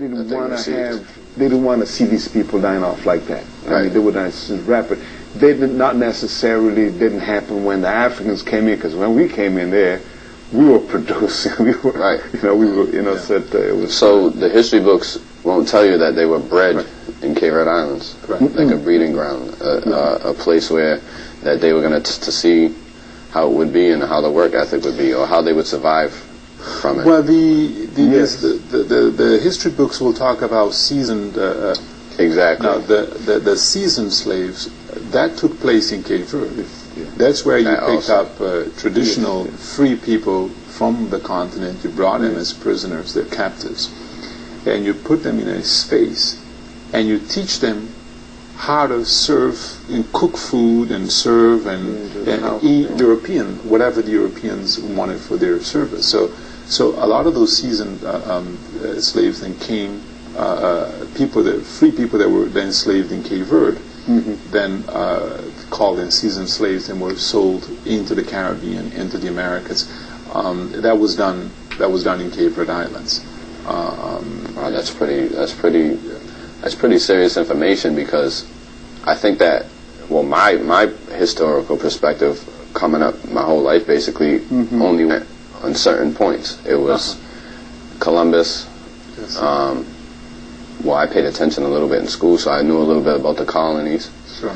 They didn't want to see these people dying off like that. I mean, they were not rapid. They did not necessarily didn't happen when the Africans came in, because when we came in there, we were producing. We were, so it was. So the history books won't tell you that they were bred in Cape Verde Islands, like a breeding ground, a place where that they were going to see how it would be and how the work ethic would be, or how they would survive from it. Well, the history books will talk about seasoned. Exactly. Now, the seasoned slaves that took place in Cape Verde. That's where you picked up traditional free people from the continent. You brought them as prisoners, they're captives, and you put them in a space, and you teach them how to serve and cook food and serve and eat European, whatever the Europeans wanted for their service. So a lot of those seasoned slaves then came, free people that were then enslaved in Cape Verde, then called in seasoned slaves and were sold into the Caribbean, into the Americas. That was done in Cape Verde Islands. That's pretty serious information, because I think that, well, my historical perspective coming up my whole life basically only went on certain points. It was Columbus. Well, I paid attention a little bit in school, so I knew a little bit about the colonies. Sure.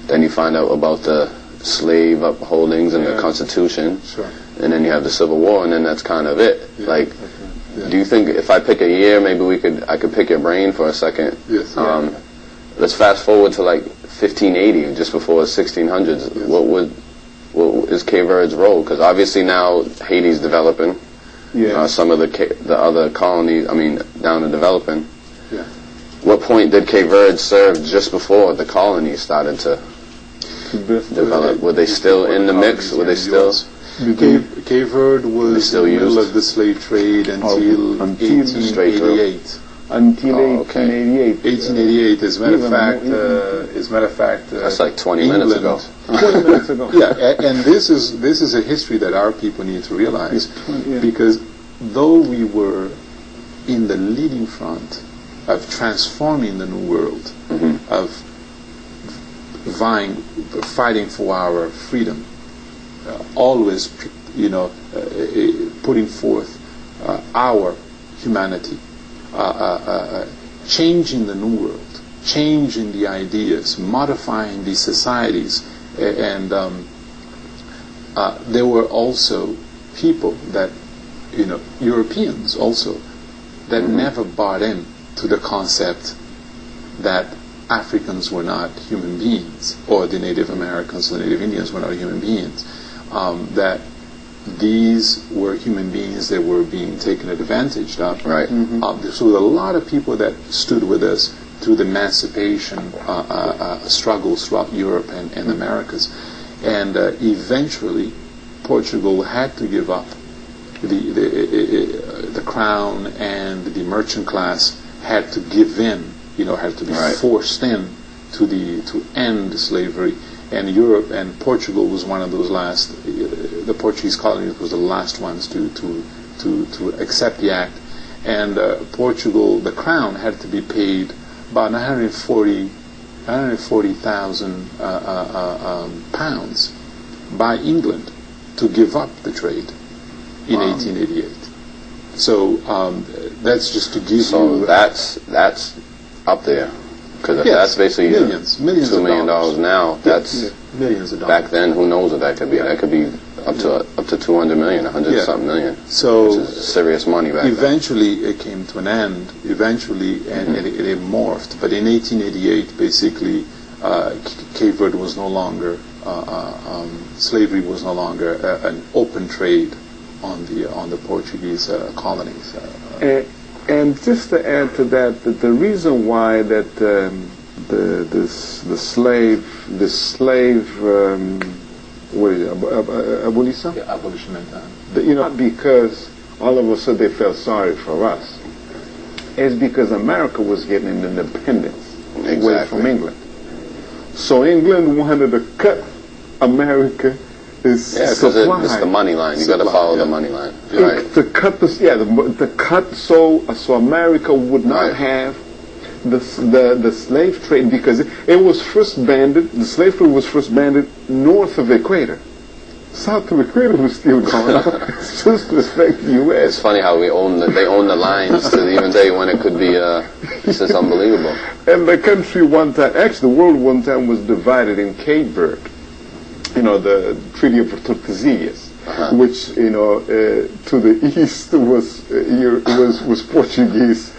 Then you find out about the slave upholdings and the Constitution. Sure. And then you have the Civil War, and then that's kind of it. Do you think if I pick a year, maybe I could pick your brain for a second? Yes. Let's fast forward to like 1580, just before the 1600s. Yes. What is Cape Verde's role? Because obviously now Haiti's developing. Yeah. Some of the other colonies, down to developing. Yeah. What point did Cape Verde serve just before the colonies started to develop? Were they still in the mix? Were they still? Cape Verde was in the middle of the slave trade until 1888. Until 1888. 1888. As a matter of fact, that's like 20 England, minutes ago. 20 minutes ago. Yeah, and this is a history that our people need to realize, because though we were in the leading front of transforming the New World, of fighting for our freedom, always, putting forth our humanity, changing the New World, changing the ideas, modifying the societies, and there were also people that, Europeans also, that never bought in to the concept that Africans were not human beings, or the Native Americans or the Native Indians were not human beings, that these were human beings that were being taken advantage of. Right. So a lot of people that stood with us through the emancipation struggles throughout Europe and the Americas. And eventually, Portugal had to give up. The crown and the merchant class had to give in, had to be forced in to end slavery. And Europe and Portugal was one of those last. The Portuguese colonies was the last ones to accept the act. And Portugal, the crown, had to be paid about 140,000 pounds by England to give up the trade in 1888. So that's just to give you. So that's up there, because that's basically millions $2 million now. That's millions of dollars. Back then, who knows what that could be? That could be up to 200 million, 100 something million. So which is serious money back eventually then. It came to an end. Eventually, and it morphed. But in 1888, basically, Cape Verde was no longer slavery was no longer an open trade on the Portuguese colonies. And just to add to that, the reason why that the slave what is it, abolition? Yeah, abolition. Because all of a sudden they felt sorry for us. It's because America was getting an independence away from England. So England wanted to cut America is Yeah, because supply. it's the money line. You got to follow the money line. Right. To cut the cut so America would not have the slave trade, because it was first banned. The slave trade was first banned north of the equator. South of the equator was still going on. It's just respect the U.S. It's funny how they own the lines to even day when it could be. It's just unbelievable. And the country one time, actually, the world one time was divided in Cape Verde. You know, the Treaty of Tordesillas, which to the east was Portuguese.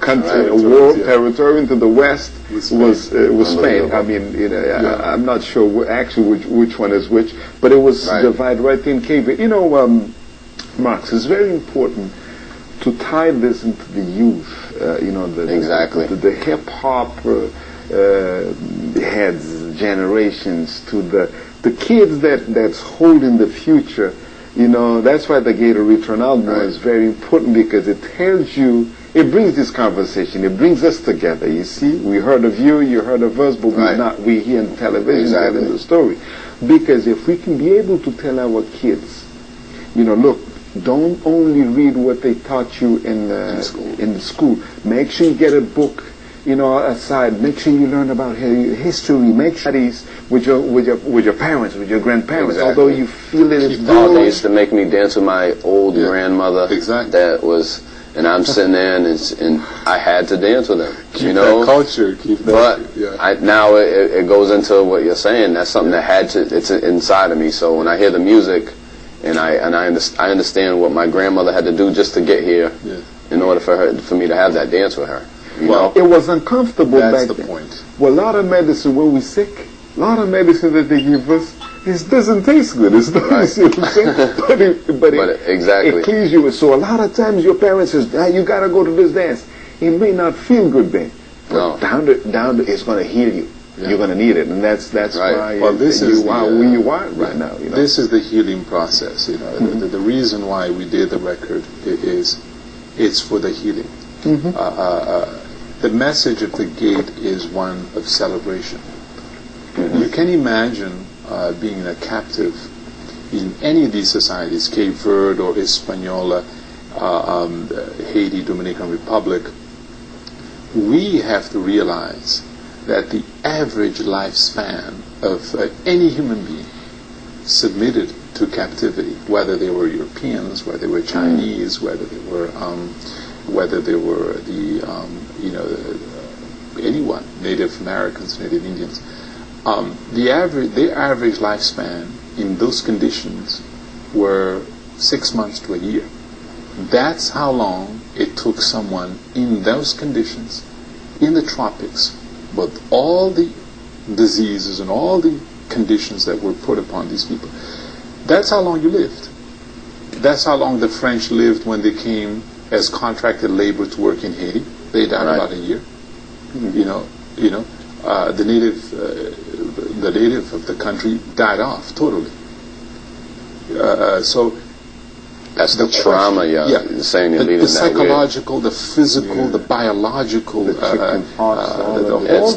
Country, a world territory. To the west was Spain. I mean, I'm not sure actually which one is which, but it was divided right in Cape Verde. Marx, it's very important to tie this into the youth. The hip hop heads, generations, to the kids that's holding the future. That's why the Gator Return album is very important, because it tells you, it brings this conversation, it brings us together. You see, we heard of you, you heard of us, but we hear on television telling the story. Because if we can be able to tell our kids, look, don't only read what they taught you in the school. Make sure you get a book, aside. Make sure you learn about history. Make sure with your parents, with your grandparents. Although you feel it is they used to make me dance with my old grandmother. Exactly. That was, and I'm sitting there, and I had to dance with them. Keep that culture. Keep that. But now it goes into what you're saying. That's something that it's inside of me. So when I hear the music, and I understand what my grandmother had to do just to get here, in order for me to have that dance with her. It was uncomfortable back then. That's the point. Well, a lot of medicine, when we're sick, a lot of medicine that they give us, it doesn't taste good. It's not, you see what I'm saying? But it cleans you. So a lot of times your parents says, you got to go to this dance. It may not feel good then, but down it's going to heal you. Yeah. You're going to need it, and that's why this is where you are right now. This is the healing process. The reason why we did the record is it's for the healing. The message of the Gate is one of celebration. You can imagine being a captive in any of these societies, Cape Verde or Hispaniola, Haiti, Dominican Republic. We have to realize that the average lifespan of any human being submitted to captivity, whether they were Europeans, whether they were Chinese, whether they were anyone, Native Americans, Native Indians, their average lifespan in those conditions were 6 months to a year. That's how long it took someone in those conditions, in the tropics, with all the diseases and all the conditions that were put upon these people. That's how long you lived. That's how long the French lived when they came as contracted labor to work in Haiti. They died about a year. The native of the country died off totally. So that's the trauma. You're saying you're leading the psychological, the physical, the biological. It's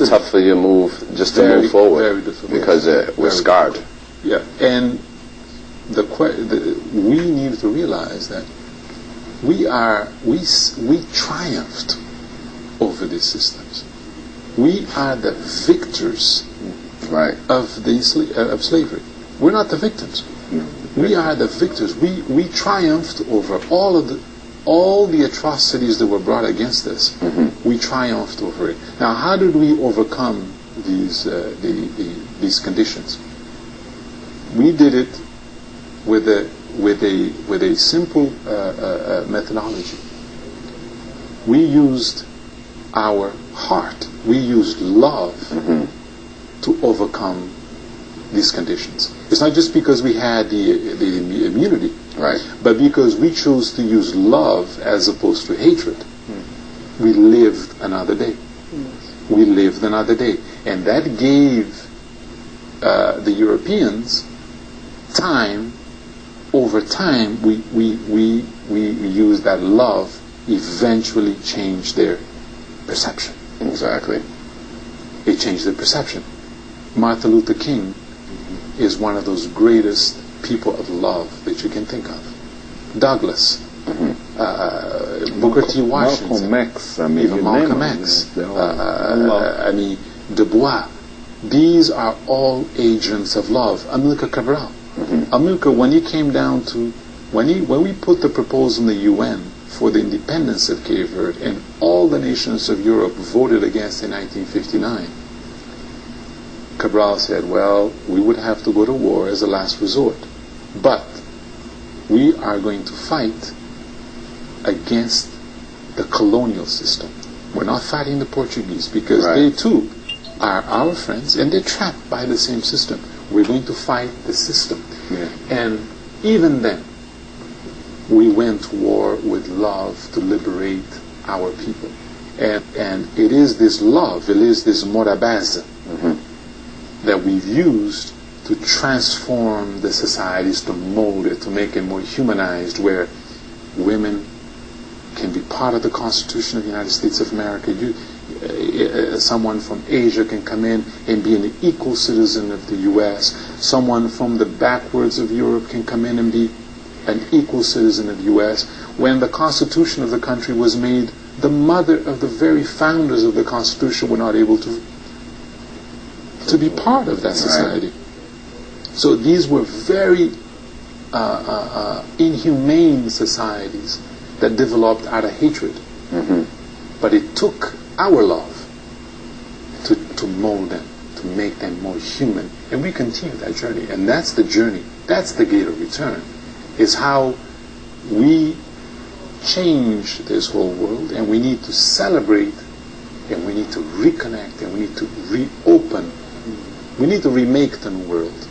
tough for you to move to move forward, very difficult, because we're scarred. Yeah, and we need to realize that we triumphed over these systems. We are the victors of slavery. We're not the victims. We are the victors. We triumphed over all the atrocities that were brought against us. We triumphed over it. Now, how did we overcome these conditions? We did it with a simple methodology. We used our heart. We used love to overcome these conditions. It's not just because we had the immunity, but because we chose to use love as opposed to hatred. We lived another day. We lived another day, and that gave the Europeans time. Over time, we used that love. Eventually, changed their perception. Exactly. It changed their perception. Martin Luther King is one of those greatest people of love that you can think of. Douglas, Booker T. Washington, Malcolm X, even Malcolm X, Du Bois. These are all agents of love. Amilcar Cabral. Amilcar, when he came down to, when we put the proposal in the UN for the independence of Cape Verde, and all the nations of Europe voted against in 1959, Cabral said, well, we would have to go to war as a last resort, but we are going to fight against the colonial system. We're not fighting the Portuguese, because they too are our friends and they're trapped by the same system. We're going to fight the system. And even then, we went to war with love to liberate our people. And it is this love, it is this morabeza that we've used to transform the societies, to mold it, to make it more humanized, where women can be part of the Constitution of the United States of America. Someone from Asia can come in and be an equal citizen of the U.S. Someone from the backwards of Europe can come in and be an equal citizen of the U.S. When the Constitution of the country was made, the mother of the very founders of the Constitution were not able to be part of that society. So these were very inhumane societies that developed out of hatred. But it took our love to mold them, to make them more human. And we continue that journey. And that's the journey. That's the gate of return. Is how we change this whole world, and we need to celebrate, and we need to reconnect, and we need to reopen. We need to remake the new world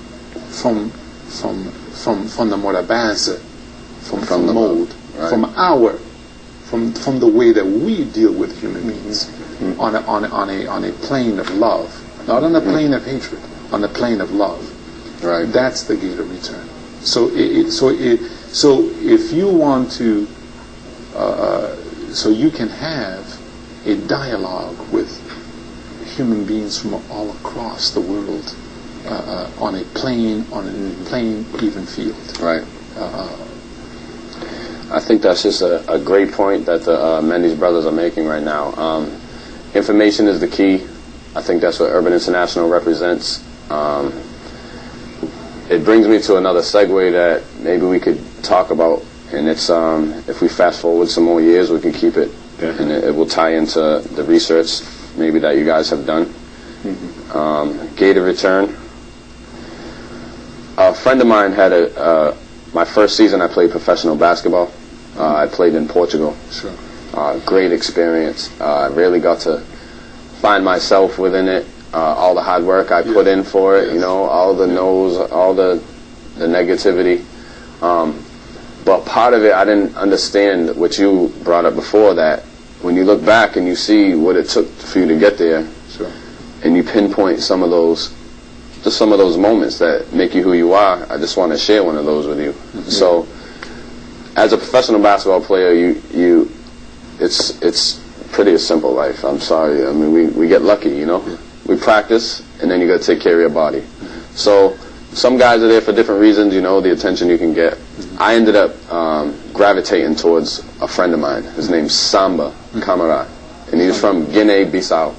from the morabeza, from the mold, from the way that we deal with human beings on a plane of love, not on a plane of hatred, on a plane of love. That's the gate of return. So if you want to, so you can have a dialogue with human beings from all across the world on a plain even field. I think that's just a great point that the Mendes brothers are making right now. Information is the key. I think that's what Urban International represents. It brings me to another segue that maybe we could talk about, and it's if we fast forward some more years, we can keep it, and it will tie into the research maybe that you guys have done. Gate of return. A friend of mine had my first season I played professional basketball. I played in Portugal. Great experience. I really got to find myself within it. All the hard work I put in for it, all the no's, all the negativity. But part of it, I didn't understand what you brought up before, that when you look back and you see what it took for you to get there, and you pinpoint some of those moments that make you who you are, I just want to share one of those with you. So, as a professional basketball player, it's pretty a simple life. I'm sorry. I mean, we get lucky, We practice, and then you got to take care of your body. So some guys are there for different reasons, the attention you can get. I ended up gravitating towards a friend of mine. His name's Samba Kamara, and he was from Guinea-Bissau.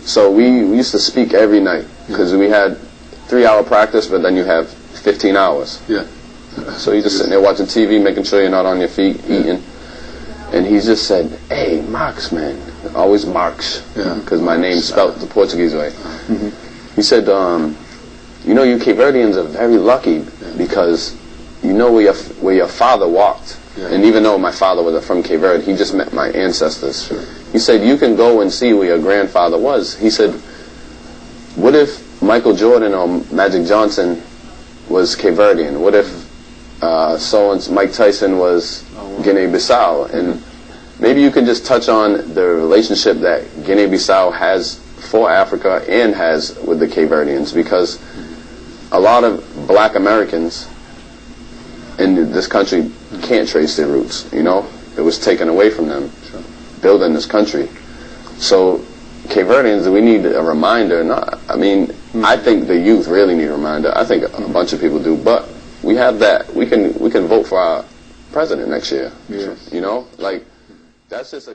So we used to speak every night, because we had 3-hour practice, but then you have 15 hours. So you're just sitting there watching TV, making sure you're not on your feet, eating. And he just said, "Hey, Marx, man." Always Marx, because my name's spelled the Portuguese way. He said, you Cape Verdeans are very lucky, because where your father walked. And even though my father was from Cape Verde, he just met my ancestors. He said, you can go and see where your grandfather was. He said, what if Michael Jordan or Magic Johnson was Cape Verdean? What if Mike Tyson was Guinea-Bissau? And maybe you can just touch on the relationship that Guinea-Bissau has for Africa and has with the Cape Verdeans, because a lot of black Americans in this country can't trace their roots, It was taken away from them building this country. So Cape Verdeans, we need a reminder. I think the youth really need a reminder. I think a bunch of people do, but we have that. We can vote for our president next year. Yes. You know, like that's just a